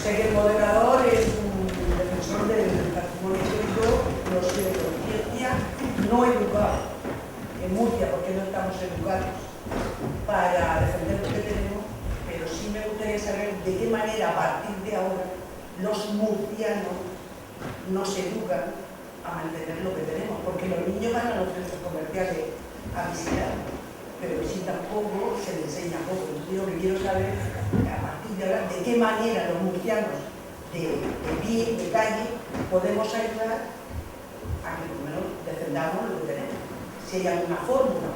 Sé que el moderador es un defensor del patrimonio histórico, lo sé de conciencia, no educado en Murcia, porque no estamos educados para defender lo que tenemos, pero sí me gustaría saber de qué manera a partir de ahora los murcianos nos educan a mantener lo que tenemos, porque los niños van a los centros comerciales a visitar, pero si tampoco se les enseña poco. Entonces yo lo que quiero saber, a partir de ahora, de qué manera los murcianos de pie, de calle, podemos ayudar a que por lo menos defendamos lo que tenemos. Si hay alguna fórmula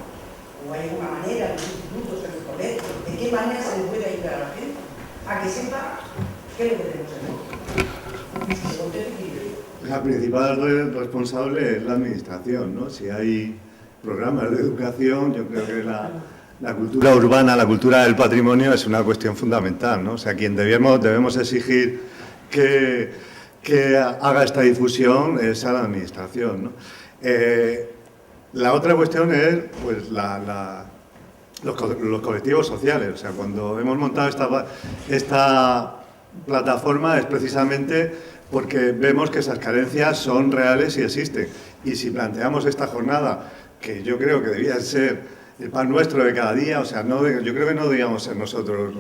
o hay alguna manera en los institutos, en los colegios, de qué manera se le puede ayudar a la gente a que sepa qué es lo que tenemos en mente. La principal responsable es la administración, ¿no? Si hay programas de educación, yo creo que la cultura urbana, la cultura del patrimonio es una cuestión fundamental, ¿no? O sea, quien debemos exigir que haga esta difusión es a la administración, ¿no? La otra cuestión es pues, los colectivos sociales. O sea, cuando hemos montado esta plataforma es precisamente porque vemos que esas carencias son reales y existen. Y si planteamos esta jornada, que yo creo que debía ser el pan nuestro de cada día, o sea, yo creo que no debíamos ser nosotros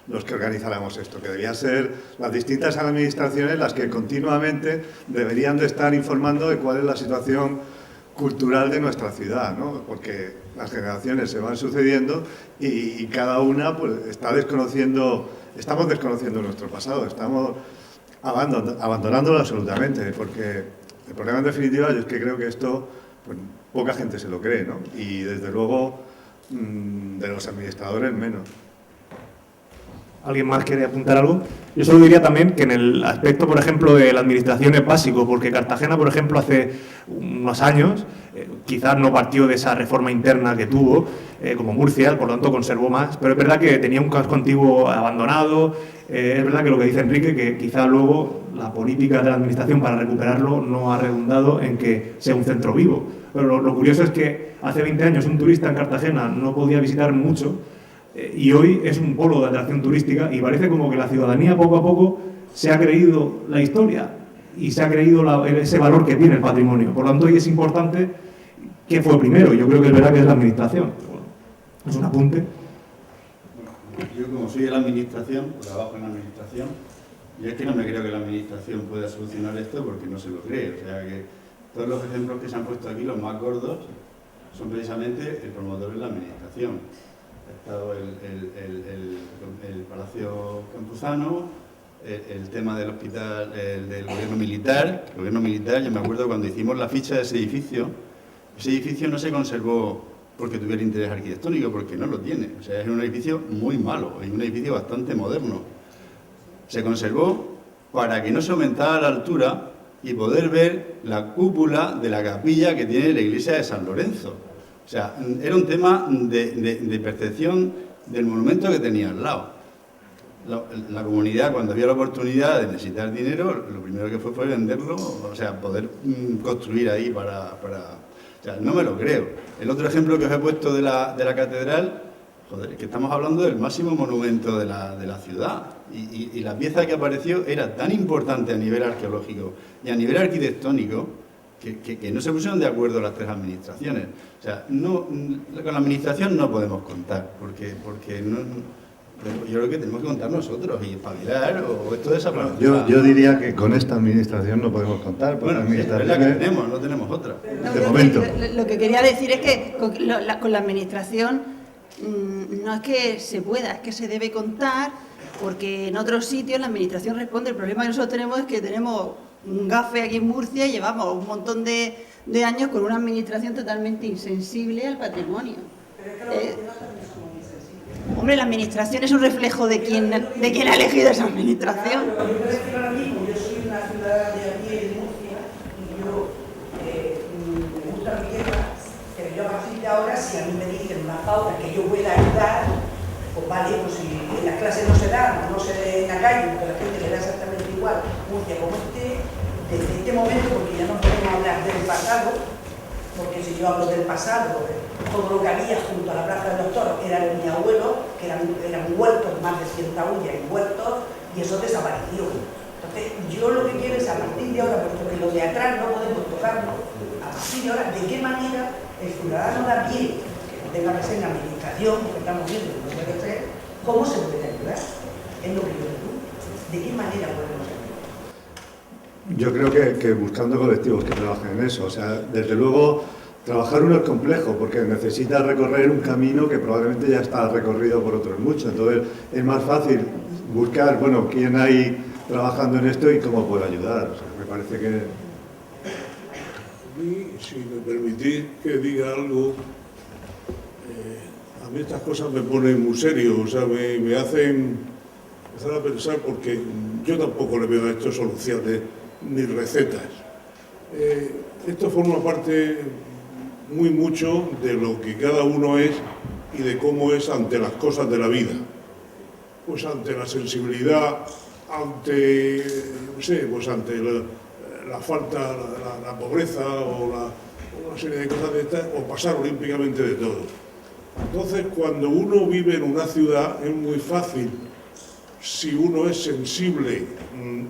los que organizáramos esto, que debían ser las distintas administraciones las que continuamente deberían de estar informando de cuál es la situación cultural de nuestra ciudad, ¿no? Porque las generaciones se van sucediendo y cada una pues, estamos desconociendo nuestro pasado, estamos abandonándolo absolutamente, porque el problema en definitiva yo es que creo que esto pues, poca gente se lo cree, ¿no? Y desde luego de los administradores menos. ¿Alguien más quiere apuntar algo? Yo solo diría también que en el aspecto, por ejemplo, de la administración es básico, porque Cartagena, por ejemplo, hace unos años, quizás no partió de esa reforma interna que tuvo, como Murcia, por lo tanto conservó más, pero es verdad que tenía un casco antiguo abandonado, es verdad que lo que dice Enrique, que quizás luego la política de la administración para recuperarlo no ha redundado en que sea un centro vivo. Pero lo curioso es que hace 20 años un turista en Cartagena no podía visitar mucho, y hoy es un polo de atracción turística y parece como que la ciudadanía poco a poco se ha creído la historia y se ha creído ese valor que tiene el patrimonio. Por lo tanto, hoy es importante qué fue primero. Yo creo que es verdad que es la administración. Bueno, es un apunte. Bueno, yo como soy de la administración, trabajo en la administración, yo es que no me creo que la administración pueda solucionar esto porque no se lo cree. O sea que todos los ejemplos que se han puesto aquí, los más gordos, son precisamente el promotor de la administración. Ha estado el Palacio Campuzano, el tema del hospital, del gobierno militar. El gobierno militar, yo me acuerdo cuando hicimos la ficha de ese edificio no se conservó porque tuviera interés arquitectónico, porque no lo tiene. O sea, es un edificio muy malo, es un edificio bastante moderno. Se conservó para que no se aumentara la altura y poder ver la cúpula de la capilla que tiene la iglesia de San Lorenzo. O sea, era un tema de percepción del monumento que tenía al lado. La comunidad, cuando había la oportunidad de necesitar dinero, lo primero que fue venderlo, o sea, poder construir ahí para... O sea, no me lo creo. El otro ejemplo que os he puesto de la catedral, joder, es que estamos hablando del máximo monumento de la ciudad. Y la pieza que apareció era tan importante a nivel arqueológico y a nivel arquitectónico que no se pusieron de acuerdo las tres administraciones. O sea, con la administración no podemos contar, porque no, yo creo que tenemos que contar nosotros y espabilar o esto desaparecerá. Yo diría que con esta administración no podemos contar. Bueno, sí, es verdad que no tenemos otra. De momento. Lo que quería decir es que con la administración no es que se pueda, es que se debe contar, porque en otros sitios la administración responde. El problema que nosotros tenemos es que tenemos un gafe aquí en Murcia y llevamos un montón de años con una administración totalmente insensible al patrimonio. Hombre, la administración es un reflejo de quién ha elegido esa administración. Claro, yo me refiero ahora mismo, yo soy una ciudadana de a pie de Murcia y yo me gusta mi tierra, pero yo a partir de ahora, si a mí me dicen una pauta que yo pueda ayudar, pues vale, pues si en las clases no se dan, no se ve en la calle, porque a la gente le da exactamente igual Murcia como desde este momento, porque ya no podemos hablar del pasado, porque si yo hablo del pasado, todo lo que había junto a la Plaza de los Toros era de mi abuelo, que eran huertos, más de 100 taullas y huertos, y eso desapareció. Entonces, yo lo que quiero es, a partir de ahora, puesto que lo de atrás no podemos tocarlo, a partir de ahora, ¿de qué manera el ciudadano de a pie, que no tenga que ser en la administración, porque estamos viendo que no puede ser, cómo se puede ayudar? Es lo que yo digo. ¿De qué manera podemos ayudar? Yo creo que buscando colectivos que trabajen en eso. O sea, desde luego, trabajar uno es complejo porque necesita recorrer un camino que probablemente ya está recorrido por otros muchos. Entonces, es más fácil buscar, bueno, quién hay trabajando en esto y cómo puedo ayudar. O sea, me parece que... A mí, si me permitís que diga algo, a mí estas cosas me ponen muy serio, o sea, me hacen empezar a pensar, porque yo tampoco le veo a esto soluciones ni recetas. Esto forma parte muy mucho de lo que cada uno es y de cómo es ante las cosas de la vida. Pues ante la sensibilidad, ante, no sé, pues ante la falta, la pobreza o una serie de cosas de estas, o pasar olímpicamente de todo. Entonces, cuando uno vive en una ciudad, es muy fácil, si uno es sensible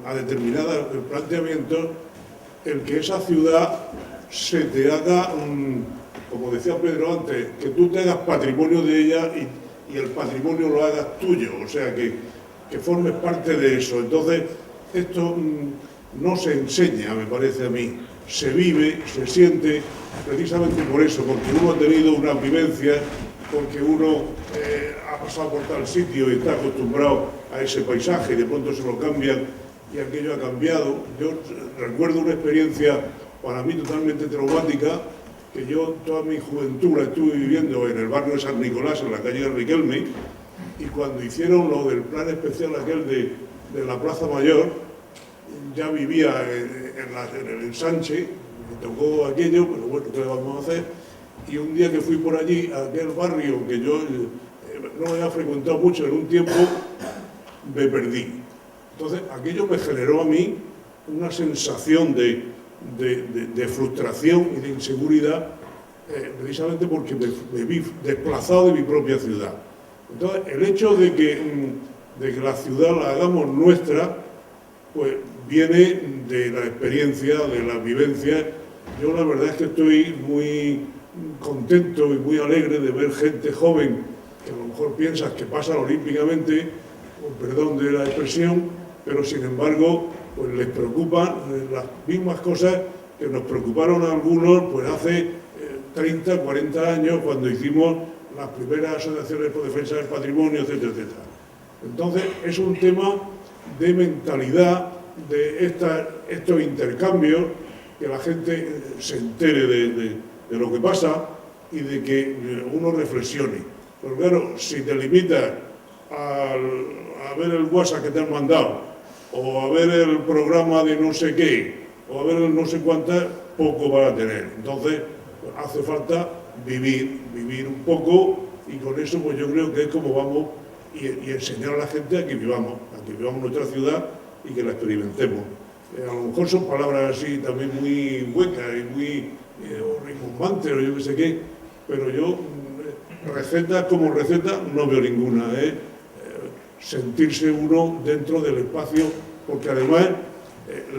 a determinados planteamientos, el que esa ciudad se te haga, como decía Pedro antes, que tú te hagas patrimonio de ella y el patrimonio lo hagas tuyo, o sea, que formes parte de eso. Entonces, esto no se enseña, me parece a mí, se vive, se siente, precisamente por eso, porque uno ha tenido una vivencia, porque uno ha pasado por tal sitio y está acostumbrado a ese paisaje y de pronto se lo cambian y aquello ha cambiado. Yo recuerdo una experiencia para mí totalmente traumática, que yo toda mi juventud la estuve viviendo en el barrio de San Nicolás, en la calle de Riquelme, y cuando hicieron lo del plan especial aquel de la Plaza Mayor, ya vivía en el ensanche, me tocó aquello, pero bueno, ¿qué le vamos a hacer? Y un día que fui por allí, a aquel barrio que yo no había frecuentado mucho en un tiempo, me perdí. Entonces, aquello me generó a mí una sensación de frustración y de inseguridad, precisamente porque me vi desplazado de mi propia ciudad. Entonces, el hecho de que la ciudad la hagamos nuestra, pues viene de la experiencia, de la vivencia. Yo la verdad es que estoy muy contento y muy alegre de ver gente joven que a lo mejor piensas que pasan olímpicamente, con perdón de la expresión, pero sin embargo pues les preocupan las mismas cosas que nos preocuparon a algunos pues hace 30, 40 años cuando hicimos las primeras asociaciones por defensa del patrimonio, etcétera, etcétera. Entonces es un tema de mentalidad, de estos intercambios, que la gente se entere de lo que pasa y de que uno reflexione. Pero claro, si te limitas a ver el WhatsApp que te han mandado, o a ver el programa de no sé qué, o a ver el no sé cuántas, poco van a tener. Entonces, hace falta vivir un poco, y con eso pues yo creo que es como vamos y enseñar a la gente a que vivamos nuestra ciudad y que la experimentemos. A lo mejor son palabras así también muy huecas y muy rimbombantes o yo qué sé qué, pero yo recetas como receta no veo ninguna. Sentirse uno dentro del espacio, porque además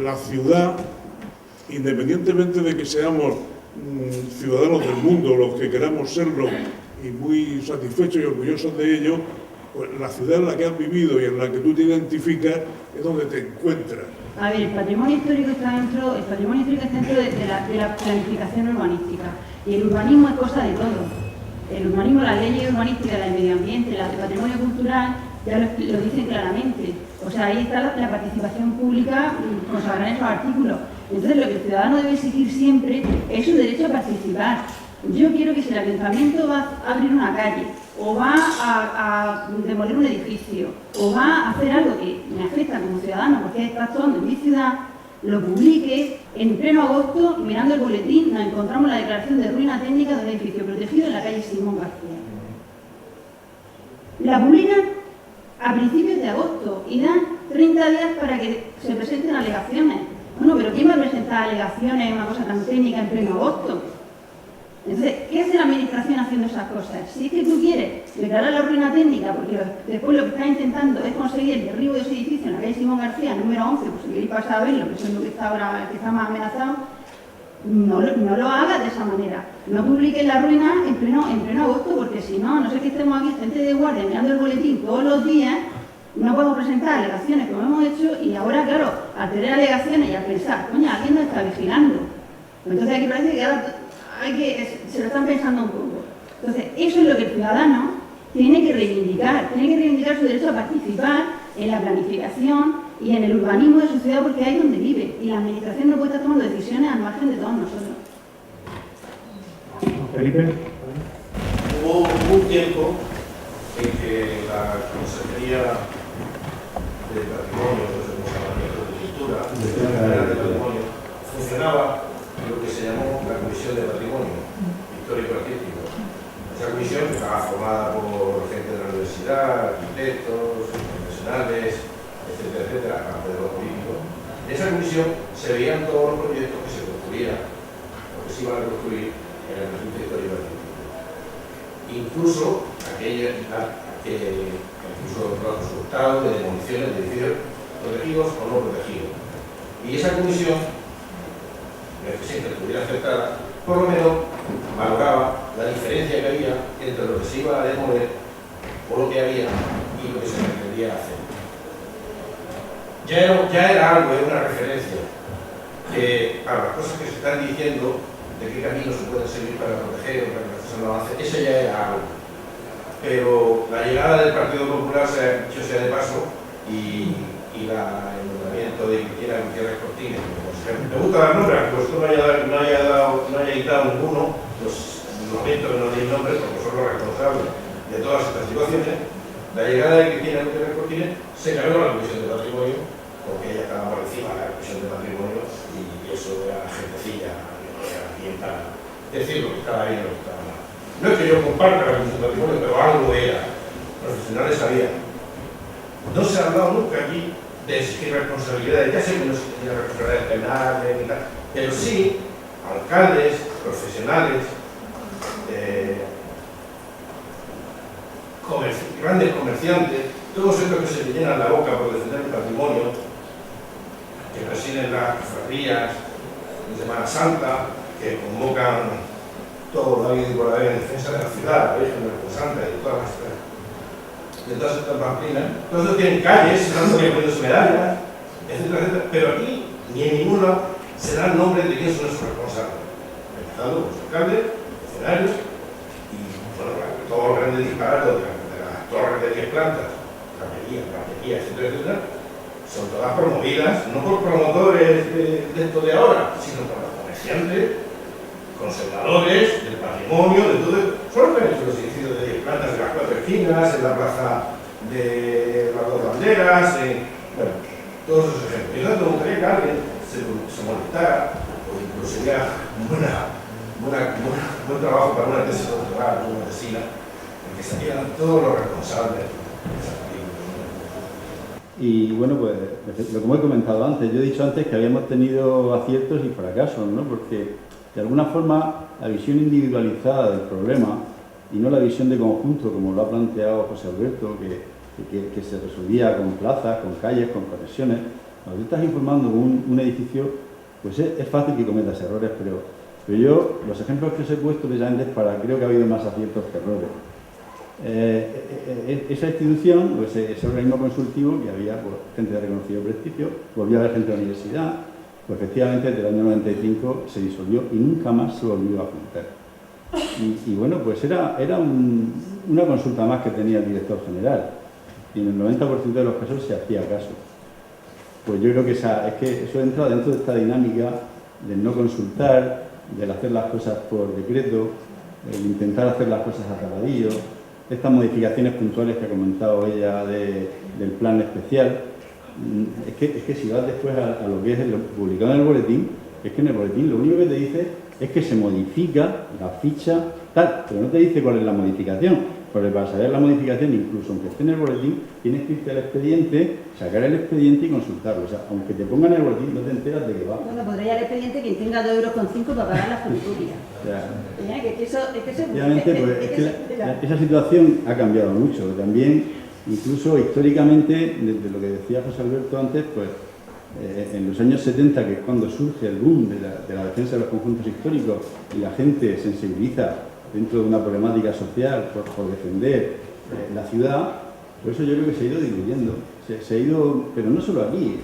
la ciudad, independientemente de que seamos ciudadanos del mundo, los que queramos serlo y muy satisfechos y orgullosos de ello, pues la ciudad en la que has vivido y en la que tú te identificas es donde te encuentras. A ver, el patrimonio histórico está dentro de la planificación urbanística, y el urbanismo es cosa de todo. El urbanismo, las leyes urbanísticas, el medio ambiente, el patrimonio cultural, ya lo dicen claramente. O sea, ahí está la participación pública consagrada en esos artículos. Entonces, lo que el ciudadano debe exigir siempre es su derecho a participar. Yo quiero que si el ayuntamiento va a abrir una calle, o va a demoler un edificio, o va a hacer algo que me afecta como ciudadano, porque está actuando en mi ciudad, lo publique en pleno agosto, mirando el boletín, nos encontramos la declaración de ruina técnica del edificio protegido en la calle Simón García. La publican a principios de agosto y dan 30 días para que se presenten alegaciones. Bueno, pero ¿quién va a presentar alegaciones en una cosa tan técnica en pleno agosto? Entonces, ¿qué hace la administración haciendo esas cosas? Si es que tú quieres declarar la ruina técnica, porque después lo que estás intentando es conseguir el derribo de ese edificio en la calle Simón García, número 11, pues si queréis pasar a verlo, que eso es lo que está ahora, el que está más amenazado, no lo hagas de esa manera. No publiques la ruina en pleno agosto, porque si no, no sé que estemos aquí gente de guardia mirando el boletín todos los días, no podemos presentar alegaciones como hemos hecho, y ahora, claro, al tener alegaciones y al pensar, coño, ¿quién nos está vigilando? Entonces aquí parece que ahora se lo están pensando un poco. Entonces, eso es lo que el ciudadano tiene que reivindicar su derecho a participar en la planificación y en el urbanismo de su ciudad, porque ahí es donde vive, y la administración no puede estar tomando decisiones al margen de todos nosotros. Felipe. Hubo un tiempo en que la Consejería de Patrimonio, no sé cómo se llama, de Cultura, de Patrimonio, funcionaba lo que se llamó la Comisión de Patrimonio Histórico-Artístico. Esa comisión estaba formada por gente de la universidad, arquitectos, profesionales, etcétera, etcétera, aparte de los políticos. En esa comisión se veían todos los proyectos que se construían o que se iban a construir en el recinto histórico-artístico. Incluso incluso los resultados de demoliciones de edificios protegidos o no protegidos. Y esa comisión, que siempre estuviera aceptada, por lo menos valoraba la diferencia que había entre lo que se iba a demoler o lo que había y lo que se pretendía hacer. Ya era algo, era una referencia que a las cosas que se están diciendo de qué caminos se pueden seguir para proteger o para que las cosas no avancen, eso ya era algo. Pero la llegada del Partido Popular, dicho sea de paso, y el nombramiento de Cristina Gutiérrez Cortines como consejero. Me gusta dar nombres, pues tú no haya editado ninguno, los lamento que no deis nombres porque son los responsables de todas estas situaciones. La llegada de Cristina Gutiérrez Cortines se cargó la Comisión de Patrimonio, porque ella estaba por encima de la Comisión de Patrimonio y eso era gentecilla, no era quien para decir lo que estaba bien y lo que estaba mal. No es que yo comparta la Comisión de Patrimonio, pero algo era. Profesionales sabían. No se ha hablado nunca aquí de exigir responsabilidades. Ya sé que no se tenía responsabilidades penales ni tal, pero sí alcaldes, profesionales, grandes comerciantes, todos estos que se llenan la boca por defender el patrimonio, que presiden las cofradías de Semana Santa, que convocan todo lo habido y por haber en defensa de la ciudad, la Virgen de la Santa y de todas estas pamplinas. Todos estos tienen calles, están poniendo sus medallas, etcétera, etcétera, pero aquí ni en ninguna se dan nombres de quién son esos responsables. Empezando por los alcaldes, funcionarios y bueno, todos los grandes disparatos de las torres de 10 plantas, cafetería, etcétera, etcétera, son todas promovidas no por promotores de esto de ahora, sino por los comerciantes, conservadores del patrimonio, de todo. Son los que han hecho los edificios de 10 plantas de las 4 esquinas, en la plaza de las 2 banderas, bueno, todos esos ejemplos. Y entonces me gustaría que alguien se molestara, o incluso sería buen trabajo para una tesis doctoral, una tesina, en que salieran todos los responsables de esa película. Y bueno, pues lo que he comentado antes, yo he dicho antes que habíamos tenido aciertos y fracasos, ¿no? Porque de alguna forma la visión individualizada del problema y no la visión de conjunto, como lo ha planteado José Alberto, que se resolvía con plazas, con calles, con conexiones. Cuando tú estás informando un edificio, pues es fácil que cometas errores, pero yo, los ejemplos que os he puesto precisamente creo que ha habido más aciertos que errores. Esa institución, pues ese organismo consultivo, que había pues, gente de reconocido prestigio, volvió a haber gente de la universidad, pues efectivamente desde el año 95 se disolvió y nunca más se volvió a juntar. Y bueno, pues era una consulta más que tenía el director general, y en el 90% de los casos se hacía caso. Pues yo creo que eso entra dentro de esta dinámica del no consultar, del hacer las cosas por decreto, el intentar hacer las cosas a taladillo, estas modificaciones puntuales que ha comentado ella del plan especial. Es que si vas después a lo que es lo publicado en el boletín, es que en el boletín lo único que te dice es que se modifica la ficha tal, pero no te dice cuál es la modificación. Porque para saber la modificación, incluso aunque esté en el boletín, tienes que irte al expediente, sacar el expediente y consultarlo. O sea, aunque te pongan el boletín, no te enteras de qué va. Bueno, podría ir al expediente quien tenga 2,5 € para pagar las fotocopias. O sea, Efectivamente, pues, esa situación ha cambiado mucho. También, incluso históricamente, desde lo que decía José Alberto antes, pues en los años 70, que es cuando surge el boom de la defensa de los conjuntos históricos y la gente sensibiliza dentro de una problemática social por defender la ciudad, por eso yo creo que se ha ido diluyendo. Se ha ido, pero no solo aquí,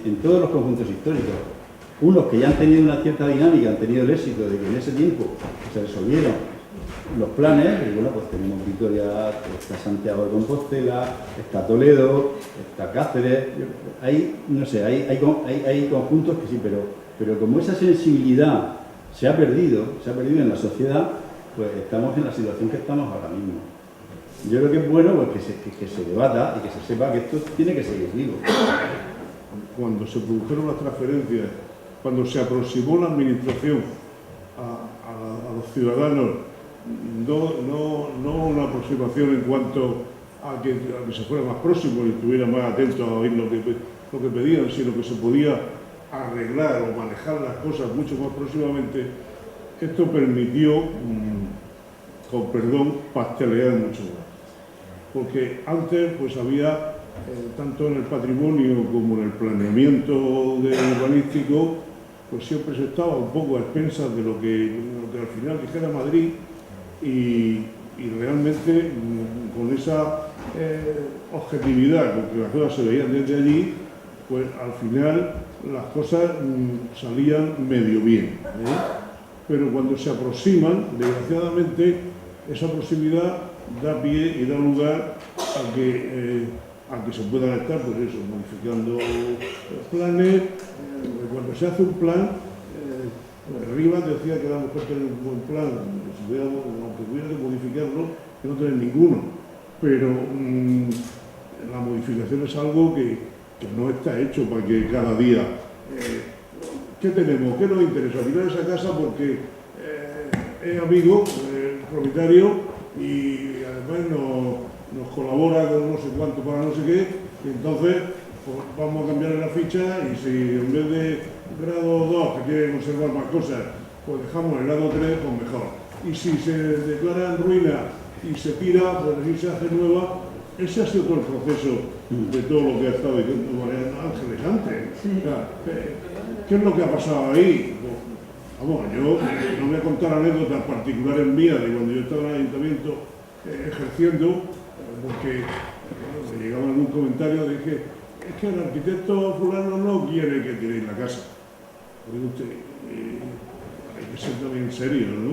en todos los conjuntos históricos. Unos que ya han tenido una cierta dinámica, han tenido el éxito de que en ese tiempo se resolvieron los planes, y bueno, pues tenemos Vitoria, está Santiago de Compostela, está Toledo, está Cáceres, no sé, hay conjuntos que sí, pero como esa sensibilidad se ha perdido en la sociedad, pues estamos en la situación que estamos ahora mismo. Yo creo que es bueno pues, que se debata y que se sepa que esto tiene que seguir vivo. Cuando se produjeron las transferencias, cuando se aproximó la administración a los ciudadanos, no una aproximación en cuanto a que se fuera más próximo y estuviera más atento a oír lo que pedían, sino que se podía arreglar o manejar las cosas mucho más próximamente. Esto permitió, con perdón, pastelear mucho más. Porque antes pues había, tanto en el patrimonio como en el planeamiento urbanístico, pues siempre se estaba un poco a expensas de lo que al final dijera Madrid y realmente con esa objetividad con que las cosas se veían desde allí, pues al final las cosas salían medio bien, pero cuando se aproximan, desgraciadamente, esa proximidad da pie y da lugar a que se puedan estar, pues eso, modificando planes. Cuando se hace un plan, Rivas decía que era mejor tener un buen plan, aunque hubiera que modificarlo, que no tener ninguno. Pero la modificación es algo que no está hecho para que cada día... ¿Qué tenemos? ¿Qué nos interesa? Alquilar esa casa porque es amigo, propietario, y además nos colabora con no sé cuánto para no sé qué, y entonces pues, vamos a cambiarle la ficha y si en vez de grado 2 que quiere conservar más cosas, pues dejamos el grado 3, pues mejor. Y si se declara en ruina y se tira, pues así se hace nueva. Ese ha sido todo el proceso de todo lo que ha estado diciendo María Ángeles antes. Sí. O sea, ¿qué es lo que ha pasado ahí? Pues, vamos, yo no voy a contar anécdotas particulares mías de cuando yo estaba en el ayuntamiento ejerciendo, porque me llegaba algún comentario de que es que el arquitecto fulano no quiere que tiréis la casa. Digo usted, hay que ser también serio, ¿no?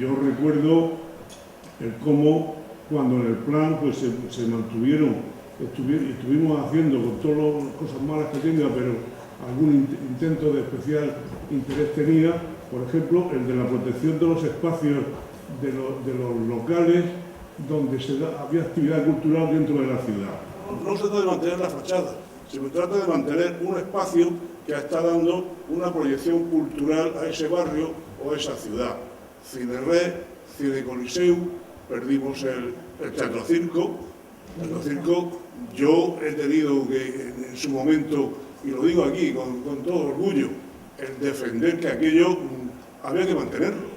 Yo recuerdo el cómo cuando en el plan pues se mantuvieron, estuvimos haciendo con todas las cosas malas que tenga, pero algún intento de especial interés tenía, por ejemplo, el de la protección de los espacios de los locales donde había actividad cultural dentro de la ciudad. No se trata de mantener la fachada, se trata de mantener un espacio que está dando una proyección cultural a ese barrio o a esa ciudad. Cine Red, Cine Coliseu, perdimos el Teatro Circo. El Teatro Circo, yo he tenido que en su momento, y lo digo aquí con todo orgullo, el defender que aquello había que mantenerlo,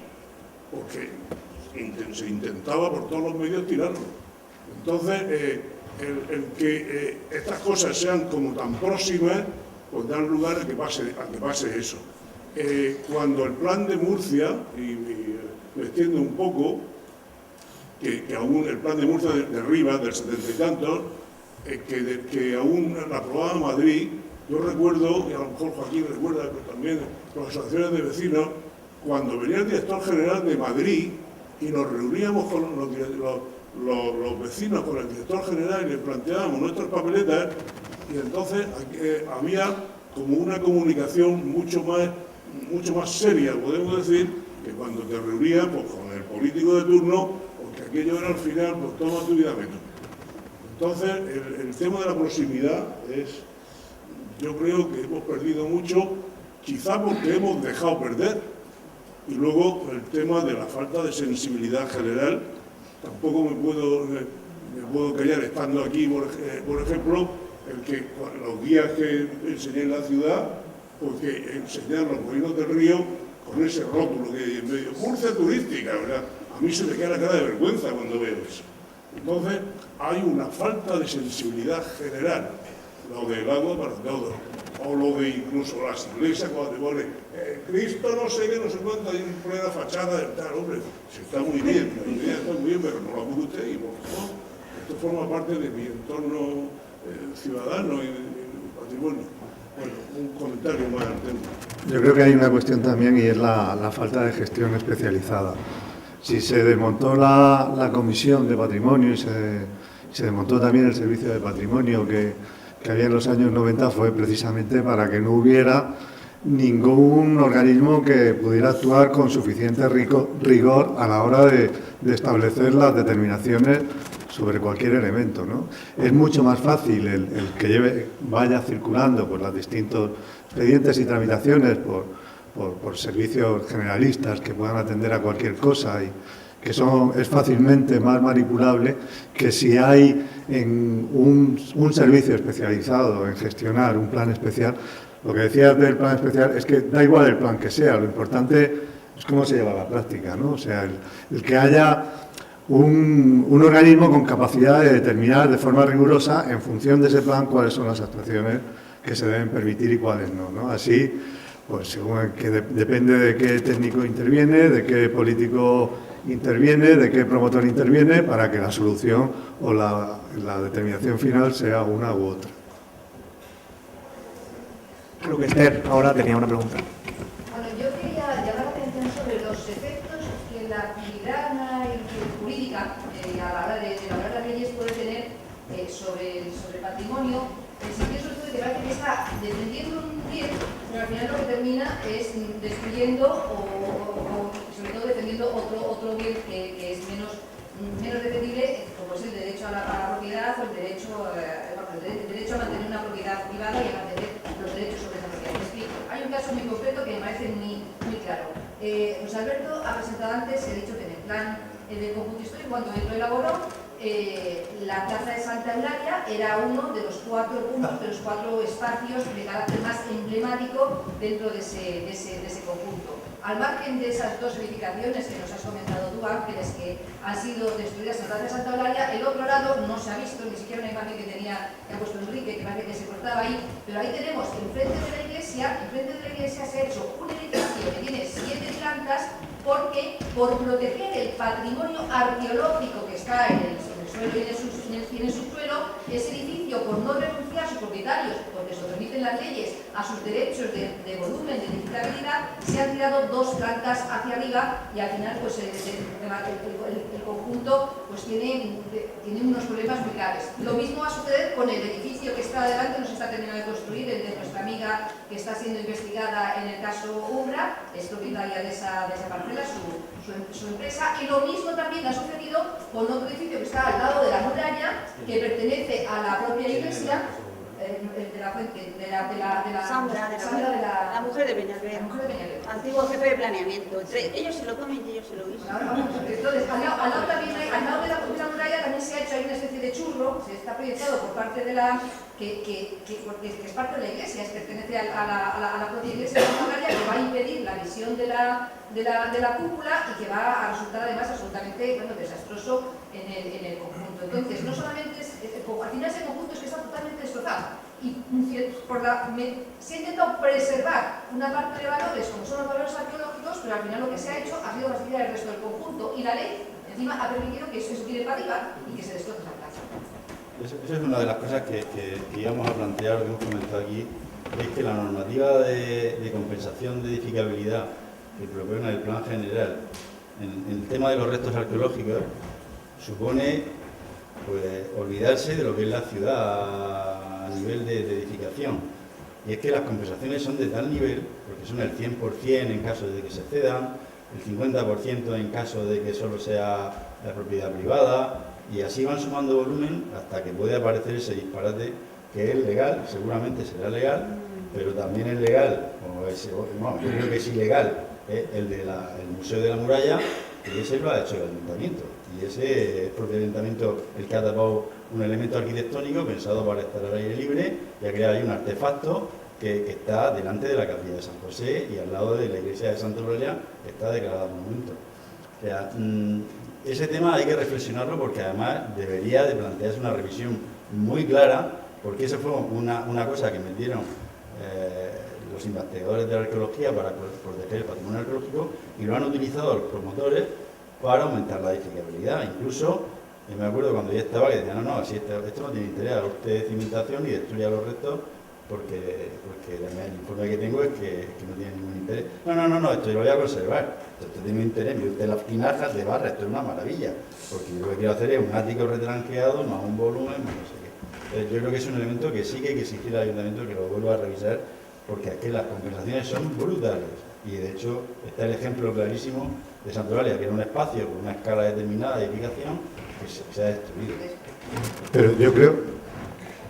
porque se intentaba por todos los medios tirarlo. Entonces, el que estas cosas sean como tan próximas, pues dan lugar a que pase eso. Cuando el plan de Murcia, y me extiendo un poco, que aún el plan de Murcia de Rivas, del 70 y tantos, que aún la aprobaba Madrid, yo recuerdo, y a lo mejor Joaquín recuerda, pero también las asociaciones de vecinos, cuando venía el director general de Madrid y nos reuníamos con los vecinos, con el director general y les planteábamos nuestras papeletas, y entonces había como una comunicación mucho más seria, podemos decir, que cuando te reunías pues, con el político de turno, porque aquello era al final, pues toma tu vida menos. Entonces, el tema de la proximidad es, yo creo que hemos perdido mucho, quizá porque hemos dejado perder, y luego el tema de la falta de sensibilidad general tampoco me puedo callar estando aquí, por ejemplo, el que los guías que enseñé en la ciudad, porque enseñar los molinos del río con ese rótulo que hay en medio, Murcia turística, ¿verdad? A mí se me queda la cara de vergüenza cuando veo eso. Entonces, hay una falta de sensibilidad general, lo del agua para todos, o lo de incluso las iglesias cuando te ponen Cristo no sé qué, no sé cuánto, hay una plena fachada del tal, hombre, si está muy bien, la idea está muy bien, pero no la puso usted y por favor, esto forma parte de mi entorno ciudadano y de patrimonio. Bueno, un comentario más al tema. Yo creo que hay una cuestión también y es la falta de gestión especializada. Si se desmontó la comisión de patrimonio y se desmontó también el servicio de patrimonio que había en los años 90, fue precisamente para que no hubiera ningún organismo que pudiera actuar con suficiente rigor a la hora de establecer las determinaciones sobre cualquier elemento, ¿no? Es mucho más fácil el que vaya circulando por los distintos expedientes y tramitaciones por servicios generalistas que puedan atender a cualquier cosa y que es fácilmente más manipulable que si hay un servicio especializado en gestionar un plan especial. Lo que decías del plan especial es que da igual el plan que sea, lo importante es cómo se lleva a la práctica, ¿no? O sea, el que haya un organismo con capacidad de determinar de forma rigurosa, en función de ese plan, cuáles son las actuaciones que se deben permitir y cuáles no, ¿no? Así, pues según que depende de qué técnico interviene, de qué político interviene, de qué promotor interviene, para que la solución o la determinación final sea una u otra. Creo que Esther ahora tenía una pregunta. Bueno, yo quería llamar la atención sobre los efectos que la actividad jurídica a la hora de elaborar las leyes puede tener sobre el patrimonio, en el sentido sobre todo de que parece que está defendiendo un bien, pero al final lo que termina es destruyendo o sobre todo defendiendo otro bien que es menos defendible, como es el derecho a la propiedad o el derecho a mantener una propiedad privada y a mantener los derechos sobre esa propiedad. Me explico. Hay un caso muy concreto que me parece muy claro. José Alberto ha presentado antes, he dicho que en el plan del conjunto histórico, cuando él lo elaboró, la plaza de Santa Eulalia era uno de los 4 puntos, de los 4 espacios de carácter más emblemático dentro de ese conjunto. Al margen de esas 2 edificaciones que nos has comentado tú, Ángeles, que han sido destruidas en la plaza de Santa Eulalia, el otro lado no se ha visto, ni siquiera una imagen que ha puesto Enrique, que parece que se cortaba ahí, pero ahí tenemos, enfrente de la iglesia se ha hecho un edificio que tiene 7 plantas, porque por proteger el patrimonio arqueológico que está en el suelo y en el subsuelo, ese edificio, por no renunciar a sus propietarios, porque se lo permiten las leyes, a sus derechos de volumen, de edificabilidad, se han tirado 2 plantas hacia arriba y al final pues el conjunto pues tiene unos problemas muy graves. Lo mismo va a suceder con el edificio que está adelante, no se está terminando de construir, el de nuestra amiga que está siendo investigada en el caso Umbra, es propietaria de esa parcela, su empresa, y lo mismo también ha sucedido con otro edificio que está al lado de la muralla, que pertenece a la propia iglesia, la mujer de Peñalver, antiguo jefe de planeamiento. Ellos se lo comen y ellos se lo guisan. Entonces, al lado de la muralla también se ha hecho ahí una especie de churro, se está proyectado por parte de la que es parte de la iglesia, pertenece a la propia iglesia de la muralla, que va a impedir la visión de la cúpula y que va a resultar además absolutamente desastroso en el conjunto. Entonces, no solamente al final ese conjunto es que está totalmente destrozado y se ha intentado preservar una parte de valores como son los valores arqueológicos, pero al final lo que se ha hecho ha sido fastidiar el resto del conjunto y la ley encima ha permitido que eso tire para arriba y que se destroce la casa. Esa es una de las cosas que íbamos a plantear, que hemos comentado aquí, es que la normativa de compensación de edificabilidad que propone el plan general en el tema de los restos arqueológicos supone pues olvidarse de lo que es la ciudad a nivel de edificación. Y es que las compensaciones son de tal nivel, porque son el 100% en caso de que se cedan, el 50% en caso de que solo sea la propiedad privada, y así van sumando volumen hasta que puede aparecer ese disparate que es legal, seguramente será legal, pero también es legal, yo creo que es ilegal, el Museo de la Muralla, y ese lo ha hecho el Ayuntamiento. Y ese es porque el ayuntamiento el que ha tapado un elemento arquitectónico pensado para estar al aire libre y ha creado ahí un artefacto que está delante de la capilla de San José y al lado de la iglesia de Santa Eulalia, que está declarada monumento. O sea, ese tema hay que reflexionarlo porque además debería de plantearse una revisión muy clara, porque eso fue una cosa que metieron los investigadores de la arqueología para proteger el patrimonio arqueológico y lo han utilizado los promotores para aumentar la edificabilidad. Incluso, me acuerdo cuando ya estaba que decían, no, así esto no tiene interés, haga usted cimentación y destruya los restos porque el informe que tengo es que no tiene ningún interés. No, esto yo lo voy a conservar, esto tiene un interés, mire usted las tinajas de barra, esto es una maravilla, porque yo lo que quiero hacer es un ático retranqueado, más un volumen, más no sé qué. Entonces, yo creo que es un elemento que sí que hay que exigir al ayuntamiento que lo vuelva a revisar, porque aquí las compensaciones son brutales, y de hecho está el ejemplo clarísimo de Santa Eulalia, que era un espacio con una escala determinada de edificación que se ha destruido. Pero yo creo,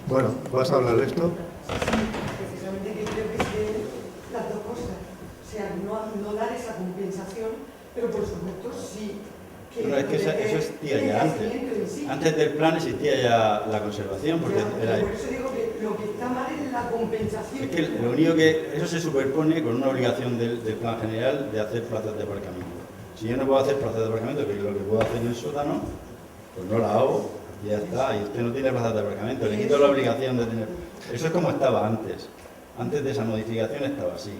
bueno, ¿vas a hablar de esto? Precisamente yo creo que es las dos cosas, o sea, no dar esa compensación, pero por supuesto sí. Pero es que eso existía ya antes. Antes del plan existía ya la conservación. Porque era... Por eso digo que lo que está mal es la compensación. Es que lo único que eso se superpone con una obligación del plan general de hacer plazas de aparcamiento. Si yo no puedo hacer plazas de aparcamiento, que es lo que puedo hacer en el sótano, pues no la hago y ya está. Y usted no tiene plazas de aparcamiento, le quito la obligación de tener. Eso es como estaba antes. Antes de esa modificación estaba así.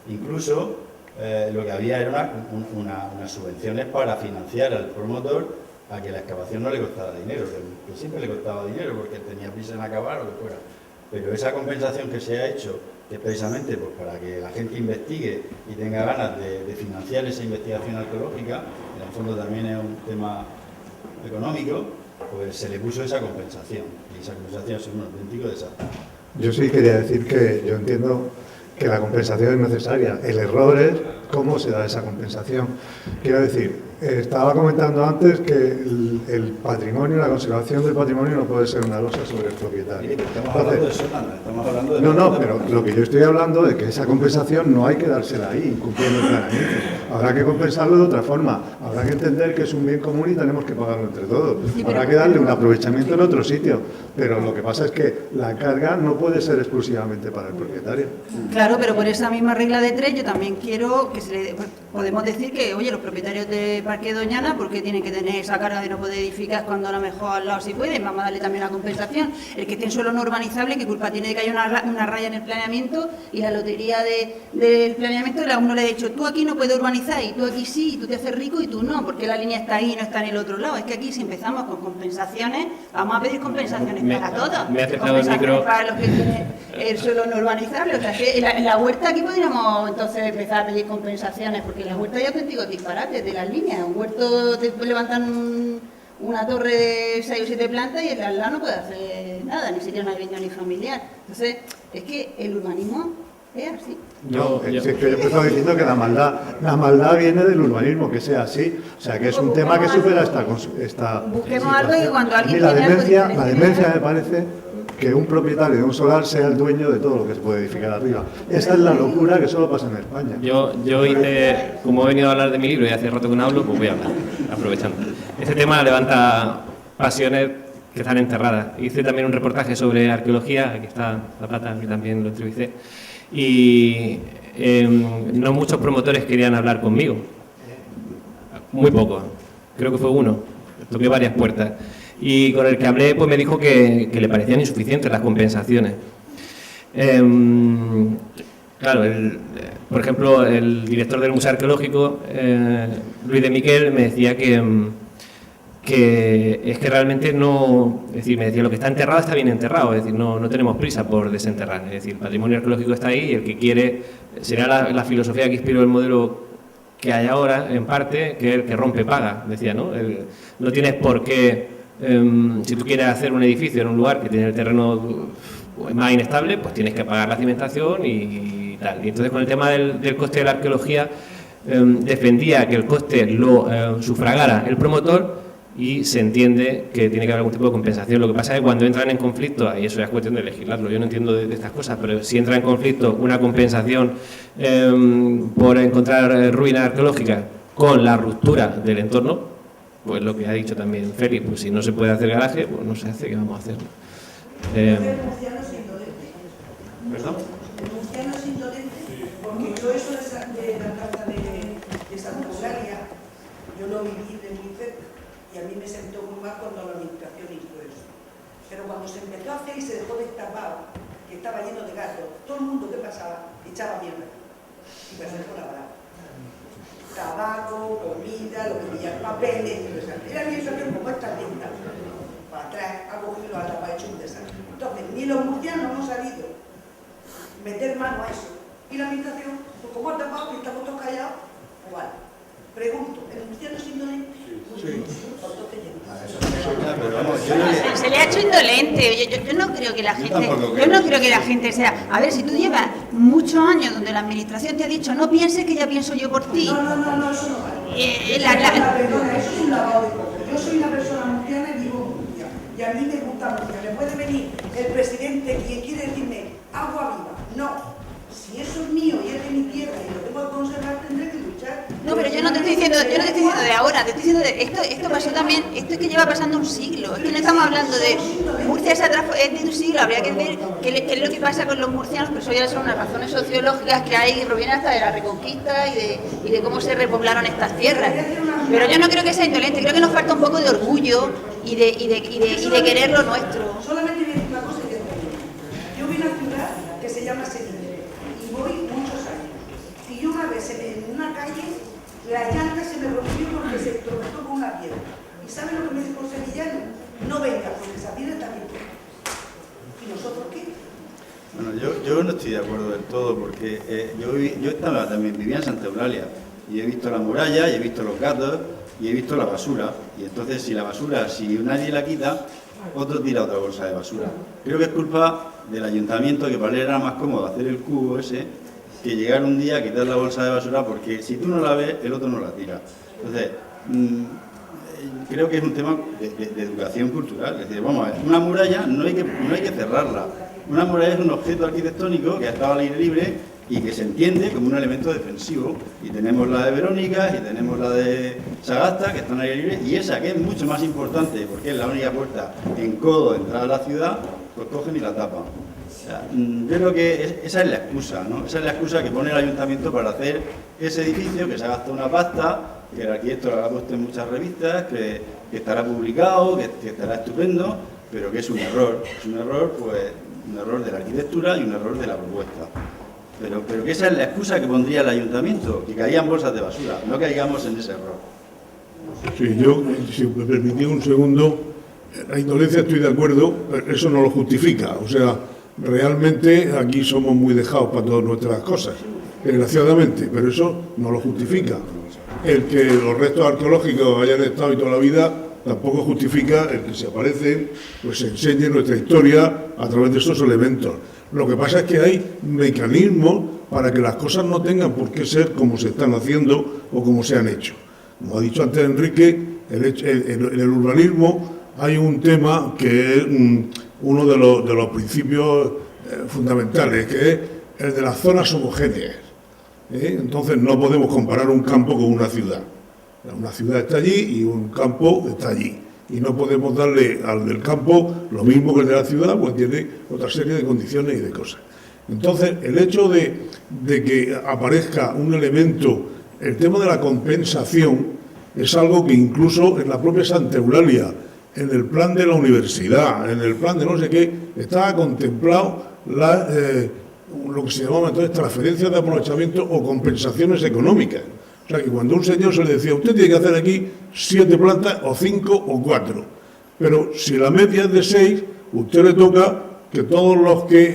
Incluso lo que había era unas subvenciones para financiar al promotor a que la excavación no le costara dinero, que siempre le costaba dinero porque tenía prisa en acabar o lo que fuera. Pero esa compensación que se ha hecho, que es precisamente pues, para que la gente investigue y tenga ganas de financiar esa investigación arqueológica, en el fondo también es un tema económico, pues se le puso esa compensación. Y esa compensación es un auténtico desastre. Yo sí quería decir que yo entiendo que la compensación es necesaria. El error es cómo se da esa compensación. Quiero decir, estaba comentando antes que el patrimonio, la conservación del patrimonio no puede ser una losa sobre el propietario. Estamos hablando de sótano, estamos hablando de... No, pero lo que yo estoy hablando es que esa compensación no hay que dársela ahí, cumpliendo el planeamiento. Habrá que compensarlo de otra forma. Habrá que entender que es un bien común y tenemos que pagarlo entre todos. Habrá que darle un aprovechamiento en otro sitio. Pero lo que pasa es que la carga no puede ser exclusivamente para el propietario. Claro, pero por esa misma regla de 3 yo también quiero que podemos decir que, oye, los propietarios de Parque Doñana, ¿por qué tienen que tener esa carga de no poder edificar cuando a lo mejor al lado sí pueden? Vamos a darle también una compensación. El que esté en suelo no urbanizable, ¿qué culpa tiene de que haya una raya en el planeamiento? Y la lotería del planeamiento, a uno le ha dicho, tú aquí no puedes urbanizar y tú aquí sí, y tú te haces rico y tú no, porque la línea está ahí y no está en el otro lado. Es que aquí si empezamos con compensaciones, vamos a pedir compensaciones para todos. Me ha acercado el micro. Para los que tienen el suelo no urbanizable. O sea, que en la huerta aquí podríamos entonces empezar a pedir compensaciones, porque en la huerta hay auténticos disparates de las líneas. Un huerto te levantan una torre de 6 o 7 plantas y el al lado no puede hacer nada, ni siquiera una vivienda ni familiar. Entonces, es que el urbanismo es así. Es que yo he empezado diciendo que la maldad viene del urbanismo, que sea así. O sea, que es un tema que supera esta busquemos algo y cuando alguien la tiene demencia me parece que un propietario de un solar sea el dueño de todo lo que se puede edificar arriba. Esa es la locura que solo pasa en España. Yo hice, como he venido a hablar de mi libro y hace rato que no hablo, pues voy a hablar, aprovechando. Este tema levanta pasiones que están enterradas. Hice también un reportaje sobre arqueología, aquí está La Plata, que también lo entrevisté, y no muchos promotores querían hablar conmigo, muy pocos, creo que fue uno, toqué varias puertas. Y con el que hablé pues me dijo que le parecían insuficientes las compensaciones. Claro, por ejemplo, el director del Museo Arqueológico, Luis de Miquel, me decía que es que realmente no... Es decir, me decía, lo que está enterrado está bien enterrado, es decir, no tenemos prisa por desenterrar. Es decir, el patrimonio arqueológico está ahí y el que quiere... Será la filosofía que inspiró el modelo que hay ahora, en parte, que el que rompe paga, decía, ¿no? No tienes por qué... si tú quieres hacer un edificio en un lugar que tiene el terreno más inestable, pues tienes que pagar la cimentación y tal. Y entonces con el tema del coste de la arqueología, defendía que el coste lo sufragara el promotor y se entiende que tiene que haber algún tipo de compensación. Lo que pasa es que cuando entran en conflicto, y eso ya es cuestión de legislarlo, yo no entiendo de estas cosas, pero si entra en conflicto una compensación por encontrar ruinas arqueológicas con la ruptura del entorno, pues lo que ha dicho también Félix, pues si no se puede hacer garaje, pues no se hace, ¿qué vamos a hacer? El murciano es indolente. ¿Perdón? El murciano es indolente, porque yo eso de la plaza de Santa Eulalia, yo lo viví de muy cerca y a mí me sentó muy mal cuando la administración hizo eso. Pero cuando se empezó a hacer y se dejó destapado, que estaba lleno de gatos, todo el mundo que pasaba echaba mierda y pasé por la barra. Tabaco, comida, lo que veía, papeles, era la administración como esta tienda. Para atrás, ha cogido la tapa, ha hecho un desastre. Entonces, ni los murcianos hemos sabido meter mano a eso. Y la administración, pues como ha tapado y estamos todos callados, igual. Pregunto, ¿el murciano es indolente? Sí. Se le ha hecho indolente. Yo no creo que la gente, yo no creo que la gente sea. A ver, si tú llevas muchos años donde la administración te ha dicho no pienses que ya pienso yo por ti. No, eso no vale. Perdona, eso es un lavado de cosas. Yo soy una persona murciana y vivo en Murcia. Y a mí me gusta Murcia. Le puede venir el presidente quien quiere decirme agua viva. No. Si eso es mío y es de mi tierra y lo tengo que conservar, tendré que luchar. No, pero yo no te estoy diciendo de ahora, te estoy diciendo de esto pasó también, esto es que lleva pasando un siglo, es que no estamos hablando de Murcia es de un siglo, habría que ver qué es lo que pasa con los murcianos, pero eso ya son unas razones sociológicas que hay, que provienen hasta de la Reconquista y de cómo se repoblaron estas tierras. Pero yo no creo que sea indolente, creo que nos falta un poco de orgullo y de querer lo nuestro. Solamente voy a decir una cosa y yo vi una ciudad que se llama Sevilla. Voy muchos años. Y una vez en una calle, la llanta se me rompió porque se tropezó con una piedra. ¿Y saben lo que me dijo el sevillano? No venga, porque esa piedra también. ¿Y nosotros qué? Bueno, yo no estoy de acuerdo del todo, porque yo también vivía en Santa Eulalia y he visto la muralla, y he visto los gatos, y he visto la basura. Y entonces, si nadie la quita, otro tira otra bolsa de basura. Creo que es culpa del ayuntamiento, que para él era más cómodo hacer el cubo ese que llegar un día a quitar la bolsa de basura, porque si tú no la ves, el otro no la tira. Entonces, creo que es un tema de educación cultural. Es decir, vamos a ver, una muralla no hay que cerrarla. Una muralla es un objeto arquitectónico que ha estado al aire libre y que se entiende como un elemento defensivo. Y tenemos la de Verónica y tenemos la de Sagasta, que están al aire libre, y esa, que es mucho más importante, porque es la única puerta en codo de entrada a la ciudad, pues cogen y la tapan. O sea, yo creo que esa es la excusa, ¿no? Esa es la excusa que pone el ayuntamiento para hacer ese edificio, que se ha gastado una pasta, que el arquitecto lo ha puesto en muchas revistas, que estará publicado, que estará estupendo, pero que es un error. Es un error, pues, un error de la arquitectura y un error de la propuesta. Pero que esa es la excusa que pondría el ayuntamiento, que caían bolsas de basura, no caigamos en ese error. Sí, yo, si me permitís un segundo, la indolencia estoy de acuerdo, pero eso no lo justifica. O sea, realmente aquí somos muy dejados para todas nuestras cosas, desgraciadamente, pero eso no lo justifica. El que los restos arqueológicos hayan estado y toda la vida tampoco justifica el que se aparecen, pues se enseñe nuestra historia a través de esos elementos. Lo que pasa es que hay mecanismos para que las cosas no tengan por qué ser como se están haciendo o como se han hecho. Como ha dicho antes Enrique, en el urbanismo hay un tema que es uno de los principios fundamentales, que es el de las zonas homogéneas. Entonces no podemos comparar un campo con una ciudad. Una ciudad está allí y un campo está allí. Y no podemos darle al del campo lo mismo que el de la ciudad, pues tiene otra serie de condiciones y de cosas. Entonces, el hecho de que aparezca un elemento, el tema de la compensación, es algo que incluso en la propia Santa Eulalia, en el plan de la universidad, en el plan de no sé qué, estaba contemplado lo que se llamaba entonces transferencias de aprovechamiento o compensaciones económicas. O sea, que cuando a un señor se le decía, usted tiene que hacer aquí 7 plantas o 5 o 4, pero si la media es de 6, usted le toca que todos los que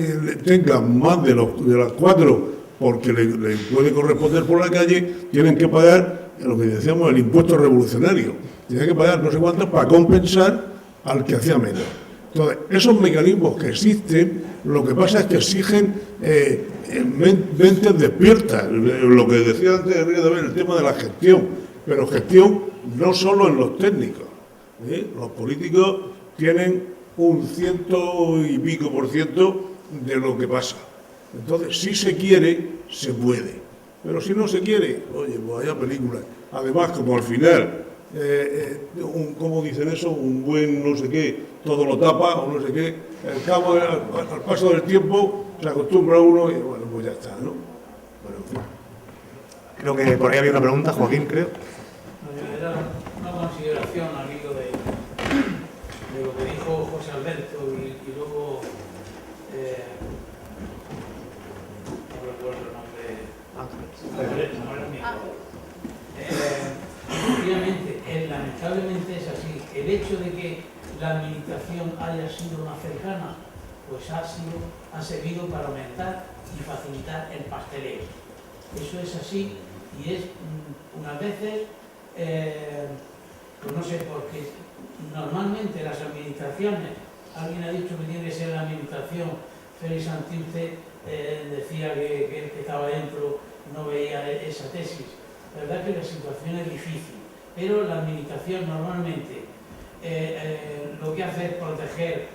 tengan más de las 4, porque le puede corresponder por la calle, tienen que pagar lo que decíamos el impuesto revolucionario. Tienen que pagar no sé cuántos para compensar al que hacía menos. Entonces, esos mecanismos que existen, lo que pasa es que exigen mentes despiertas. Lo que decía antes el tema de la gestión, pero gestión no solo en los técnicos. Los políticos tienen un 100 y pico % de lo que pasa. Entonces, si se quiere, se puede. Pero si no se quiere, oye, pues haya películas. Además, como al final ¿cómo dicen eso? Un buen no sé qué, todo lo tapa o no sé qué. Al paso del tiempo se acostumbra uno y bueno, pues ya está, ¿no? Bueno, en fin. Creo que por ahí había una pregunta, Joaquín, creo. Era una consideración al hilo de lo que dijo José Alberto y luego no recuerdo el nombre. Obviamente, lamentablemente es así. El hecho de que la administración haya sido más cercana, pues ha servido para aumentar y facilitar el pasteleo. Eso es así y es unas veces, pues no sé, porque normalmente las administraciones, alguien ha dicho que tiene que ser la administración, Félix Santice decía que el que estaba dentro no veía esa tesis. La verdad que la situación es difícil, pero la administración normalmente lo que hace es proteger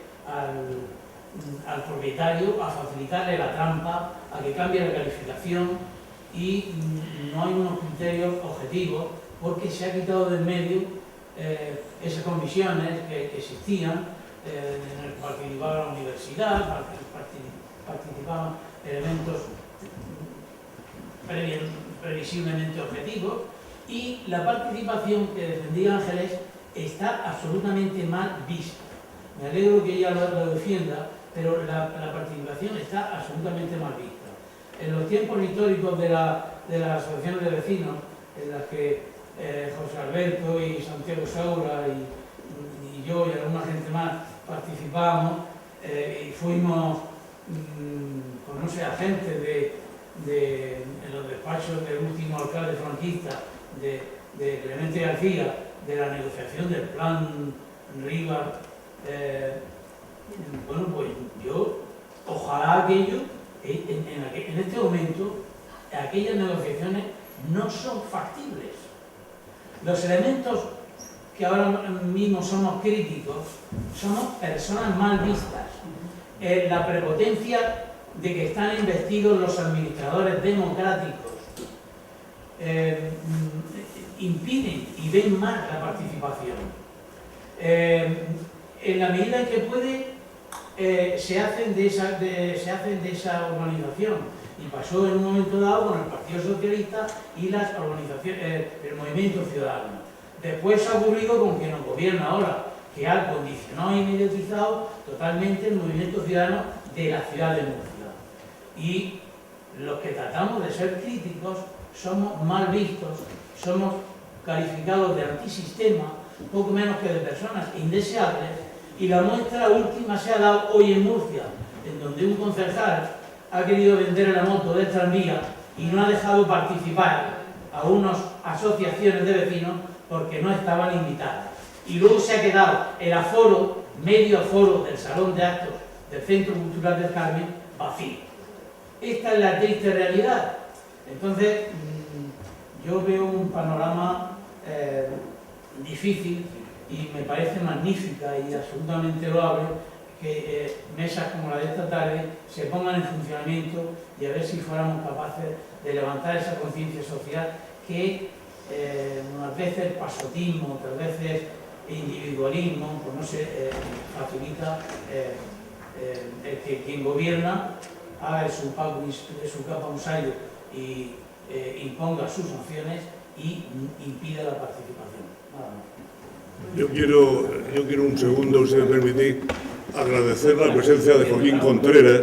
al propietario, a facilitarle la trampa, a que cambie la calificación y no hay unos criterios objetivos porque se ha quitado del medio esas comisiones que existían, en el que participaba la universidad, participaban elementos previsiblemente objetivos, y la participación que defendía Ángeles está absolutamente mal vista. Me alegro que ella lo defienda, pero la participación está absolutamente mal vista. En los tiempos históricos de las asociaciones de vecinos, en las que José Alberto y Santiago Saura y yo y alguna gente más participábamos y fuimos, pues no sé, agentes en los despachos del último alcalde franquista, de Clemente García, de la negociación del plan Rivas. Bueno, pues yo, ojalá aquello, en este momento, aquellas negociaciones no son factibles. Los elementos que ahora mismo somos críticos, somos personas mal vistas. La prepotencia de que están investidos los administradores democráticos impiden y ven mal la participación. En la medida en que puede, se hacen de esa organización. Y pasó en un momento dado con el Partido Socialista y las organizaciones, el Movimiento Ciudadano. Después ha ocurrido con quien nos gobierna ahora, que ha condicionado y mediatizado totalmente el Movimiento Ciudadano de la ciudad de Murcia. Y los que tratamos de ser críticos somos mal vistos, somos calificados de antisistema, poco menos que de personas indeseables, y la muestra última se ha dado hoy en Murcia, en donde un concejal ha querido vender la moto del tranvía y no ha dejado participar a unas asociaciones de vecinos porque no estaban invitadas. Y luego se ha quedado el aforo, medio aforo del Salón de Actos del Centro Cultural del Carmen, vacío. Esta es la triste realidad. Entonces, yo veo un panorama difícil y me parece magnífica y absolutamente loable que mesas como la de esta tarde se pongan en funcionamiento y a ver si fuéramos capaces de levantar esa conciencia social que unas veces pasotismo, otras veces individualismo, pues no sé, facilita el que quien gobierna haga de su capa un sayo y imponga sus sanciones y impida la participación. Nada más. Yo quiero un segundo, si me permitís, agradecer la presencia de Joaquín Contreras,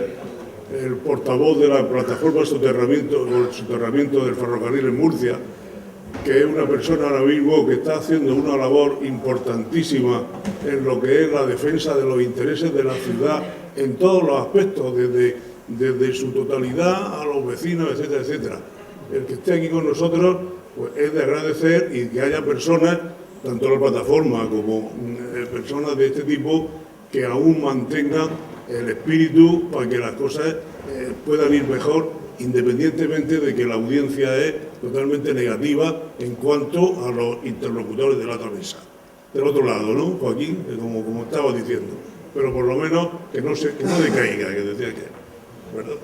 el portavoz de la plataforma soterramiento del ferrocarril en Murcia, que es una persona ahora mismo que está haciendo una labor importantísima en lo que es la defensa de los intereses de la ciudad en todos los aspectos, desde su totalidad a los vecinos, etcétera, etcétera. El que esté aquí con nosotros pues, es de agradecer y que haya personas, tanto la plataforma como personas de este tipo, que aún mantengan el espíritu para que las cosas puedan ir mejor, independientemente de que la audiencia es totalmente negativa en cuanto a los interlocutores de la otra mesa. Del otro lado, ¿no, Joaquín? Como estaba diciendo. Pero por lo menos que no decaiga, que decía que... ¿verdad?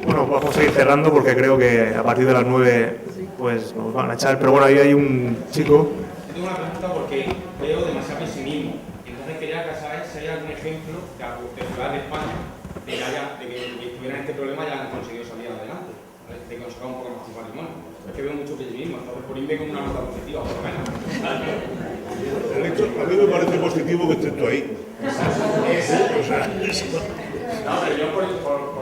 Bueno, vamos a ir cerrando porque creo que a partir de las 9 pues nos van a echar. Pero bueno, ahí hay un chico Yo tengo una pregunta porque veo demasiado pesimismo. Entonces quería saber si hay algún ejemplo de ciudades de España de que tuvieran este problema y hayan conseguido salir adelante, ¿vale? De conservar un poco más su patrimonio. Es que veo mucho pesimismo, entonces por irme con una nota positiva, por lo menos. A mí me parece positivo que estés tú ahí. No, pero yo por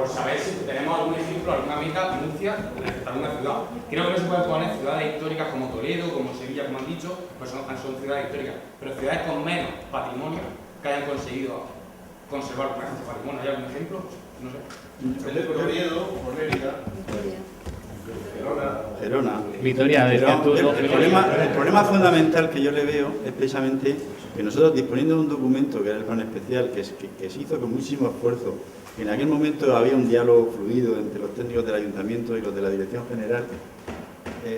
saber si tenemos algún ejemplo, alguna meta, Murcia, alguna ciudad. Creo que no se puede poner ciudades históricas como Toledo, como Sevilla, como han dicho, pues son ciudades históricas, pero ciudades con menos patrimonio que hayan conseguido conservar este patrimonio. ¿Hay algún ejemplo? No sé. Toledo, Polérica, Gerona. Vitoria, el problema fundamental que yo le veo es precisamente que nosotros, disponiendo de un documento que era el plan especial, que se hizo con muchísimo esfuerzo, que en aquel momento había un diálogo fluido entre los técnicos del ayuntamiento y los de la dirección general,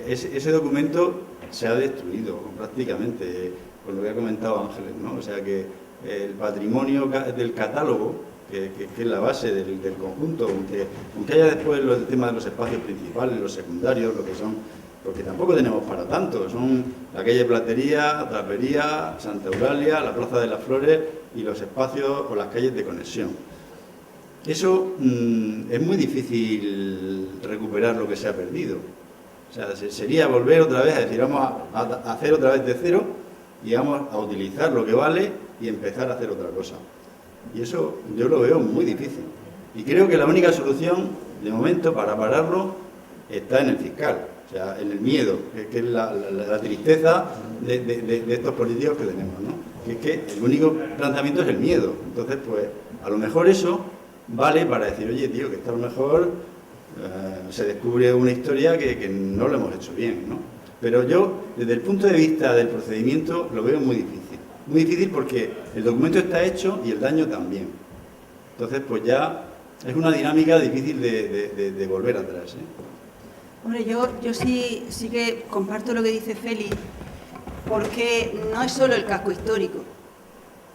ese documento se ha destruido prácticamente, por lo que ha comentado Ángeles, ¿no? O sea que el patrimonio del catálogo, que es la base del conjunto, aunque haya después el tema de los espacios principales, los secundarios, lo que son, porque tampoco tenemos para tanto, son la calle Platería, Drapería, Santa Eulalia, la Plaza de las Flores y los espacios o las calles de conexión. Eso es muy difícil recuperar lo que se ha perdido. O sea, sería volver otra vez a decir, vamos a hacer otra vez de cero y vamos a utilizar lo que vale y empezar a hacer otra cosa. Y eso yo lo veo muy difícil. Y creo que la única solución, de momento, para pararlo, está en el fiscal. O sea, en el miedo, que es la tristeza de estos políticos que tenemos, ¿no? Que es que el único planteamiento es el miedo. Entonces, pues, a lo mejor eso vale para decir, oye, tío, que esto a lo mejor se descubre una historia que no lo hemos hecho bien, ¿no? Pero yo, desde el punto de vista del procedimiento, lo veo muy difícil. Muy difícil porque el documento está hecho y el daño también. Entonces, pues ya es una dinámica difícil de volver atrás, ¿eh? Hombre, yo sí que comparto lo que dice Félix, porque no es solo el casco histórico.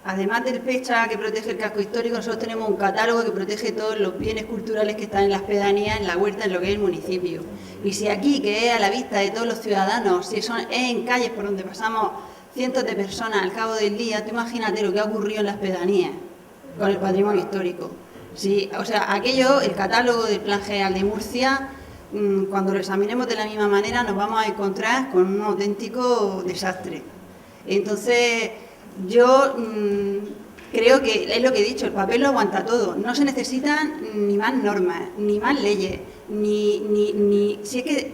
Además del PECHA que protege el casco histórico, nosotros tenemos un catálogo que protege todos los bienes culturales que están en las pedanías, en la huerta, en lo que es el municipio. Y si aquí, que es a la vista de todos los ciudadanos, si es en calles por donde pasamos cientos de personas al cabo del día, tú imagínate lo que ha ocurrido en las pedanías con el patrimonio histórico. Sí, o sea, aquello, el catálogo del Plan General de Murcia, cuando lo examinemos de la misma manera, nos vamos a encontrar con un auténtico desastre. Entonces, yo creo que es lo que he dicho, el papel lo aguanta todo. No se necesitan ni más normas, ni más leyes, ni si es que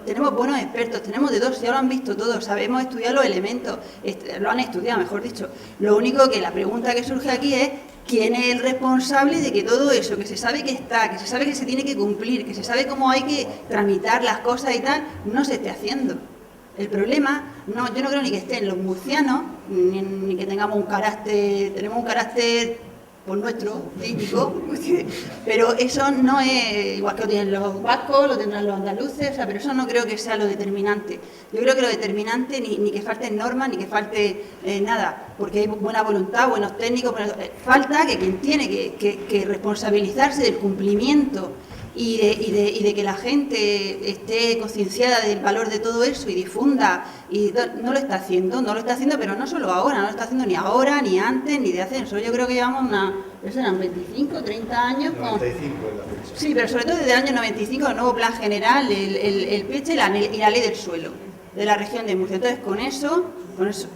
tenemos buenos expertos, tenemos de dos, ya lo han visto todos, sabemos estudiar los elementos, lo han estudiado, mejor dicho. Lo único que la pregunta que surge aquí es quién es el responsable de que todo eso, que se sabe que está, que se sabe que se tiene que cumplir, que se sabe cómo hay que tramitar las cosas y tal, no se esté haciendo. El problema, yo no creo ni que estén los murcianos, ni que tengamos tenemos un carácter por nuestro, típico, pero eso no es igual que lo tienen los vascos, lo tendrán los andaluces, o sea, pero eso no creo que sea lo determinante. Yo creo que lo determinante ni que falten normas, ni que falte nada, porque hay buena voluntad, buenos técnicos, falta que quien tiene que responsabilizarse del cumplimiento y de que la gente esté concienciada del valor de todo eso y difunda, y no lo está haciendo, pero no solo ahora, no lo está haciendo ni ahora, ni antes, ni de hace. Nosotros yo creo que llevamos eran 25, 30 años. 95 es la fecha. Sí, pero sobre todo desde el año 95, el nuevo plan general, el PECHA y la ley del suelo de la región de Murcia. Entonces, con eso pues,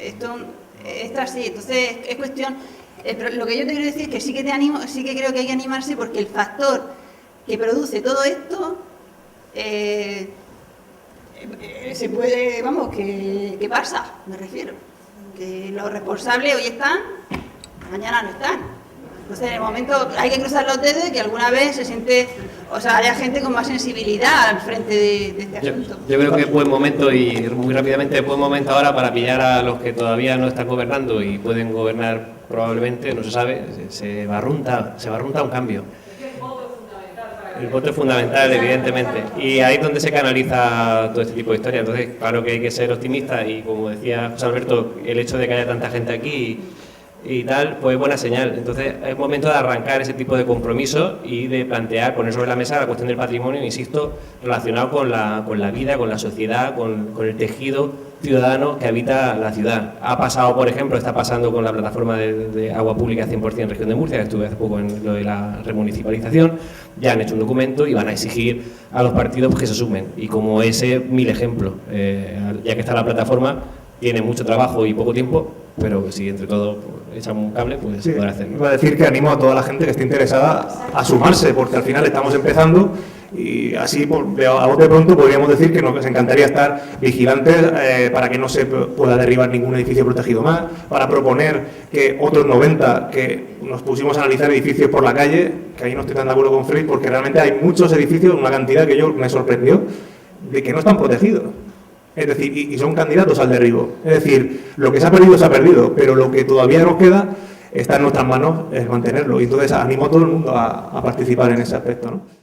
esto está así. Entonces, es cuestión. Lo que yo te quiero decir es que sí que creo que hay que animarse, porque el factor que produce todo esto se puede, ¿qué pasa? Me refiero, que los responsables hoy están, mañana no están. Entonces, en el momento hay que cruzar los dedos y que alguna vez haya gente con más sensibilidad al frente de este asunto. Yo creo que es buen momento, y muy rápidamente, es buen momento ahora para pillar a los que todavía no están gobernando y pueden gobernar probablemente, no se sabe, se barrunta un cambio. El voto es fundamental, evidentemente, y ahí es donde se canaliza todo este tipo de historias. Entonces, claro que hay que ser optimista, y como decía José Alberto, el hecho de que haya tanta gente aquí y tal, pues buena señal. Entonces es momento de arrancar ese tipo de compromisos y de plantear, poner sobre la mesa la cuestión del patrimonio, insisto, relacionado con la vida, con la sociedad, con el tejido ciudadano que habita la ciudad. Ha pasado, por ejemplo, está pasando con la plataforma de agua pública 100% en Región de Murcia, que estuve hace poco en lo de la remunicipalización. Ya han hecho un documento y van a exigir a los partidos que se sumen. Y como ese, 1000 ejemplos. Ya que está la plataforma, tiene mucho trabajo y poco tiempo, pero si entre todos echamos un cable, pues se podrá hacer. Iba a decir que animo a toda la gente que esté interesada a sumarse, porque al final estamos empezando y así a bote pronto podríamos decir que nos encantaría estar vigilantes para que no se pueda derribar ningún edificio protegido más, para proponer que otros 90, que nos pusimos a analizar edificios por la calle, que ahí no estoy tan de acuerdo con Fritz, porque realmente hay muchos edificios, una cantidad que me sorprendió, de que no están protegidos. Es decir, y son candidatos al derribo. Es decir, lo que se ha perdido, pero lo que todavía nos queda está en nuestras manos, es mantenerlo. Y entonces animo a todo el mundo a participar en ese aspecto, ¿no?